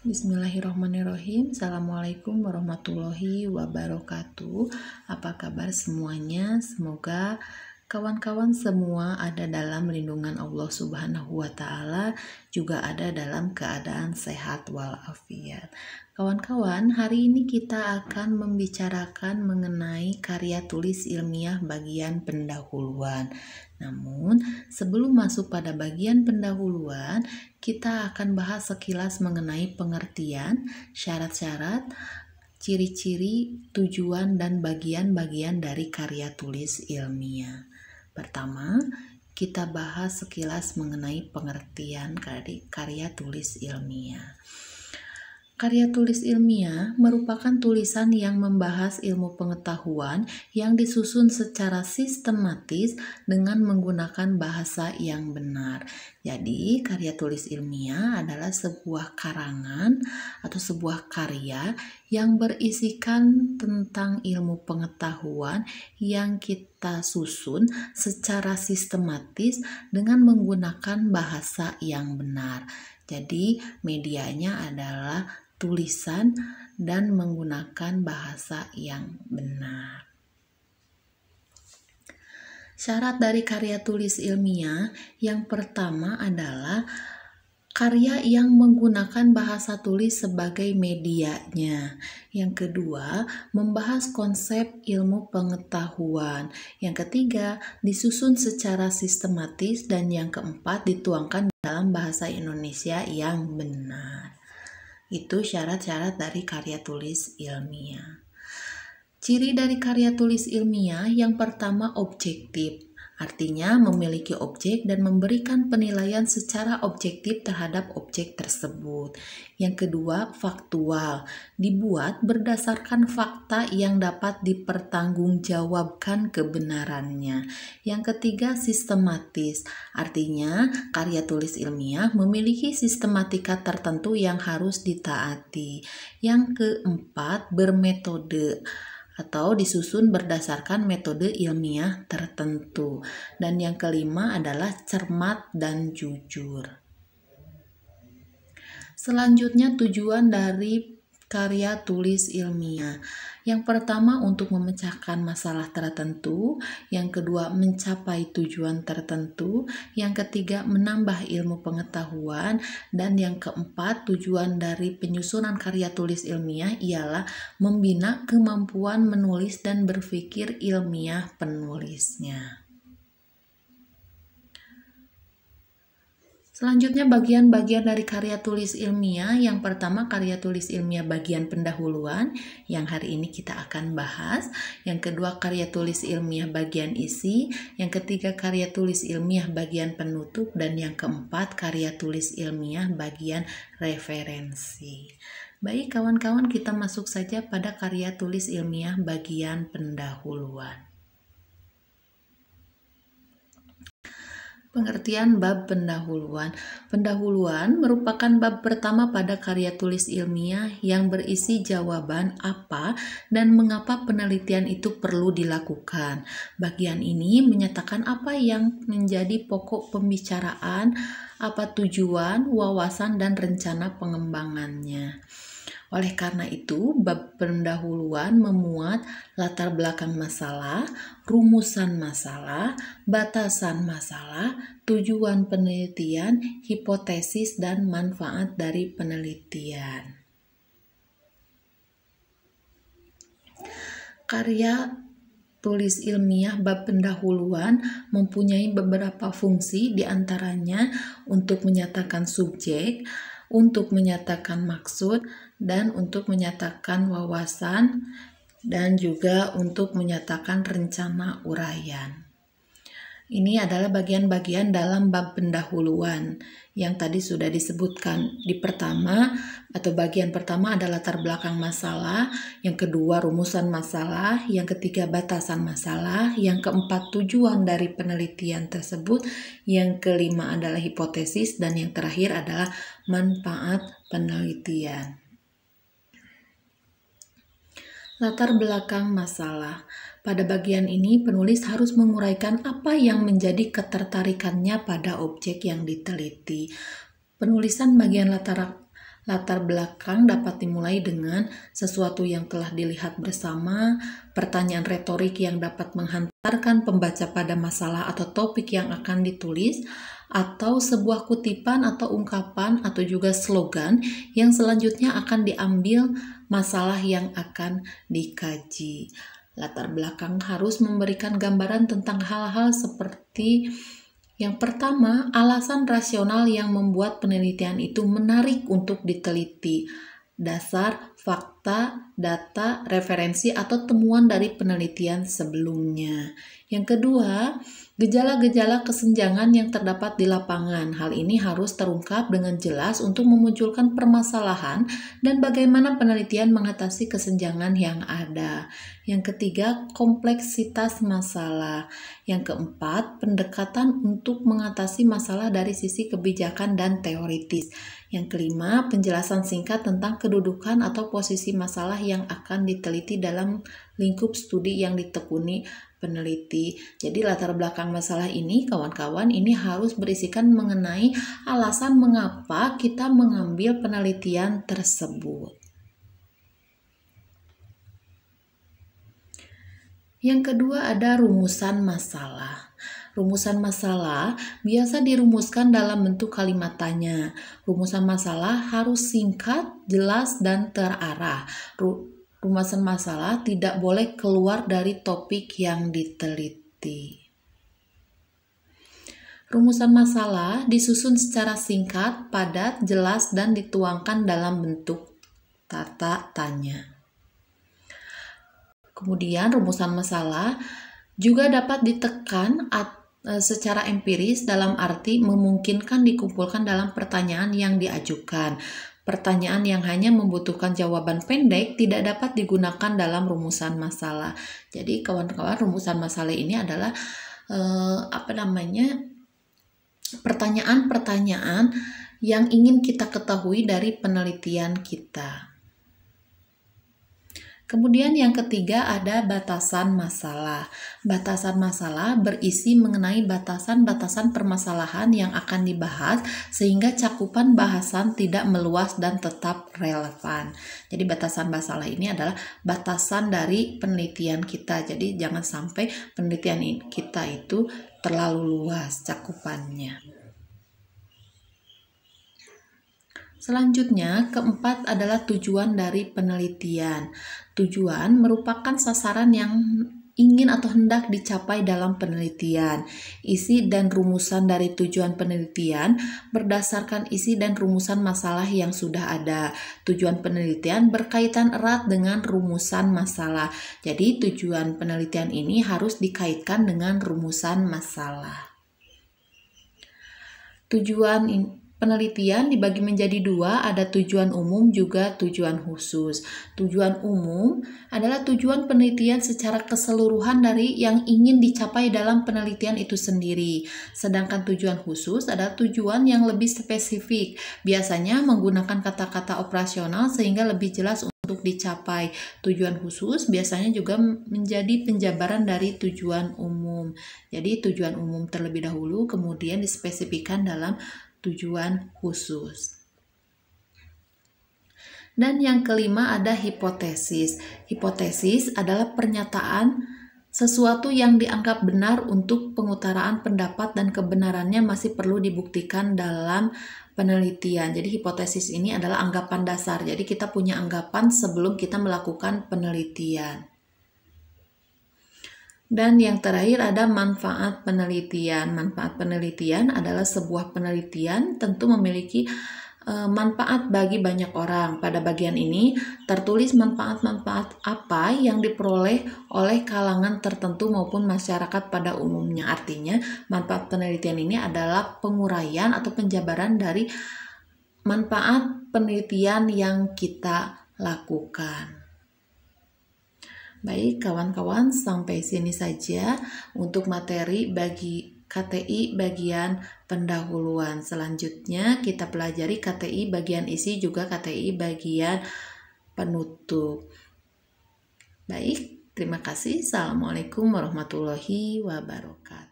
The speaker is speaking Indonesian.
Bismillahirrahmanirrahim. Assalamualaikum warahmatullahi wabarakatuh. Apa kabar semuanya? Semoga kawan-kawan semua ada dalam lindungan Allah Subhanahu wa Ta'ala, juga ada dalam keadaan sehat walafiat. Kawan-kawan, hari ini kita akan membicarakan mengenai karya tulis ilmiah bagian pendahuluan. Namun, sebelum masuk pada bagian pendahuluan, kita akan bahas sekilas mengenai pengertian, syarat-syarat, ciri-ciri, tujuan, dan bagian-bagian dari karya tulis ilmiah. Pertama, kita bahas sekilas mengenai pengertian karya tulis ilmiah. Karya tulis ilmiah merupakan tulisan yang membahas ilmu pengetahuan yang disusun secara sistematis dengan menggunakan bahasa yang benar. Jadi, karya tulis ilmiah adalah sebuah karangan atau sebuah karya yang berisikan tentang ilmu pengetahuan yang kita susun secara sistematis dengan menggunakan bahasa yang benar. Jadi, medianya adalah tulisan dan menggunakan bahasa yang benar. Syarat dari karya tulis ilmiah yang pertama adalah karya yang menggunakan bahasa tulis sebagai medianya. Yang kedua, membahas konsep ilmu pengetahuan. Yang ketiga, disusun secara sistematis. Dan yang keempat, dituangkan dalam bahasa Indonesia yang benar. Itu syarat-syarat dari karya tulis ilmiah. Ciri dari karya tulis ilmiah yang pertama objektif. Artinya memiliki objek dan memberikan penilaian secara objektif terhadap objek tersebut. Yang kedua, faktual. Dibuat berdasarkan fakta yang dapat dipertanggungjawabkan kebenarannya. Yang ketiga, sistematis. Artinya, karya tulis ilmiah memiliki sistematika tertentu yang harus ditaati. Yang keempat, bermetode atau disusun berdasarkan metode ilmiah tertentu. Dan yang kelima adalah cermat dan jujur. Selanjutnya, tujuan dari karya tulis ilmiah. Yang pertama, untuk memecahkan masalah tertentu. Yang kedua, mencapai tujuan tertentu. Yang ketiga, menambah ilmu pengetahuan. Dan yang keempat, tujuan dari penyusunan karya tulis ilmiah ialah membina kemampuan menulis dan berpikir ilmiah penulisnya. Selanjutnya, bagian-bagian dari karya tulis ilmiah. Yang pertama, karya tulis ilmiah bagian pendahuluan yang hari ini kita akan bahas. Yang kedua, karya tulis ilmiah bagian isi. Yang ketiga, karya tulis ilmiah bagian penutup. Dan yang keempat, karya tulis ilmiah bagian referensi. Baik kawan-kawan, kita masuk saja pada karya tulis ilmiah bagian pendahuluan. Pengertian bab pendahuluan. Pendahuluan merupakan bab pertama pada karya tulis ilmiah yang berisi jawaban apa dan mengapa penelitian itu perlu dilakukan. Bagian ini menyatakan apa yang menjadi pokok pembicaraan, apa tujuan, wawasan, dan rencana pengembangannya. Oleh karena itu, bab pendahuluan memuat latar belakang masalah, rumusan masalah, batasan masalah, tujuan penelitian, hipotesis, dan manfaat dari penelitian. Karya tulis ilmiah bab pendahuluan mempunyai beberapa fungsi, diantaranya untuk menyatakan subjek, untuk menyatakan maksud, dan untuk menyatakan wawasan, dan juga untuk menyatakan rencana uraian. Ini adalah bagian-bagian dalam bab pendahuluan yang tadi sudah disebutkan. Di pertama atau bagian pertama adalah latar belakang masalah, yang kedua rumusan masalah, yang ketiga batasan masalah, yang keempat tujuan dari penelitian tersebut, yang kelima adalah hipotesis, dan yang terakhir adalah manfaat penelitian. Latar belakang masalah. Pada bagian ini, penulis harus menguraikan apa yang menjadi ketertarikannya pada objek yang diteliti. Penulisan bagian latar Latar belakang dapat dimulai dengan sesuatu yang telah dilihat bersama, pertanyaan retorik yang dapat menghantarkan pembaca pada masalah atau topik yang akan ditulis, atau sebuah kutipan atau ungkapan atau juga slogan yang selanjutnya akan diambil masalah yang akan dikaji. Latar belakang harus memberikan gambaran tentang hal-hal seperti yang pertama, alasan rasional yang membuat penelitian itu menarik untuk diteliti. Dasar, fakta, data, referensi, atau temuan dari penelitian sebelumnya. Yang kedua, gejala-gejala kesenjangan yang terdapat di lapangan. Hal ini harus terungkap dengan jelas untuk memunculkan permasalahan dan bagaimana penelitian mengatasi kesenjangan yang ada. Yang ketiga, kompleksitas masalah. Yang keempat, pendekatan untuk mengatasi masalah dari sisi kebijakan dan teoritis. Yang kelima, penjelasan singkat tentang kedudukan atau posisi masalah yang akan diteliti dalam lingkup studi yang ditekuni peneliti. Jadi latar belakang masalah ini, kawan-kawan, ini harus berisikan mengenai alasan mengapa kita mengambil penelitian tersebut. Yang kedua ada rumusan masalah. Rumusan masalah biasa dirumuskan dalam bentuk kalimat tanya. Rumusan masalah harus singkat, jelas, dan terarah. Rumusan masalah tidak boleh keluar dari topik yang diteliti. Rumusan masalah disusun secara singkat, padat, jelas, dan dituangkan dalam bentuk tata tanya. Kemudian rumusan masalah juga dapat ditekan secara empiris dalam arti memungkinkan dikumpulkan dalam pertanyaan yang diajukan. Pertanyaan yang hanya membutuhkan jawaban pendek tidak dapat digunakan dalam rumusan masalah. Jadi kawan-kawan, rumusan masalah ini adalah pertanyaan-pertanyaan yang ingin kita ketahui dari penelitian kita. Kemudian yang ketiga ada batasan masalah. Batasan masalah berisi mengenai batasan-batasan permasalahan yang akan dibahas sehingga cakupan bahasan tidak meluas dan tetap relevan. Jadi batasan masalah ini adalah batasan dari penelitian kita. Jadi jangan sampai penelitian kita itu terlalu luas cakupannya. Selanjutnya, keempat adalah tujuan dari penelitian. Tujuan merupakan sasaran yang ingin atau hendak dicapai dalam penelitian. Isi dan rumusan dari tujuan penelitian berdasarkan isi dan rumusan masalah yang sudah ada. Tujuan penelitian berkaitan erat dengan rumusan masalah. Jadi tujuan penelitian ini harus dikaitkan dengan rumusan masalah. Tujuan penelitian dibagi menjadi dua, ada tujuan umum juga tujuan khusus. Tujuan umum adalah tujuan penelitian secara keseluruhan dari yang ingin dicapai dalam penelitian itu sendiri. Sedangkan tujuan khusus adalah tujuan yang lebih spesifik, biasanya menggunakan kata-kata operasional sehingga lebih jelas untuk dicapai. Tujuan khusus biasanya juga menjadi penjabaran dari tujuan umum. Jadi tujuan umum terlebih dahulu, kemudian dispesifikkan dalam tujuan khusus. Dan yang kelima ada hipotesis. Hipotesis adalah pernyataan sesuatu yang dianggap benar untuk pengutaraan pendapat dan kebenarannya masih perlu dibuktikan dalam penelitian. Jadi hipotesis ini adalah anggapan dasar. Jadi kita punya anggapan sebelum kita melakukan penelitian. Dan yang terakhir ada manfaat penelitian. Manfaat penelitian adalah sebuah penelitian tentu memiliki manfaat bagi banyak orang. Pada bagian ini tertulis manfaat-manfaat apa yang diperoleh oleh kalangan tertentu maupun masyarakat pada umumnya. Artinya manfaat penelitian ini adalah penguraian atau penjabaran dari manfaat penelitian yang kita lakukan. Baik kawan-kawan, sampai sini saja untuk materi bagi KTI bagian pendahuluan. Selanjutnya kita pelajari KTI bagian isi juga KTI bagian penutup. Baik, terima kasih. Assalamualaikum warahmatullahi wabarakatuh.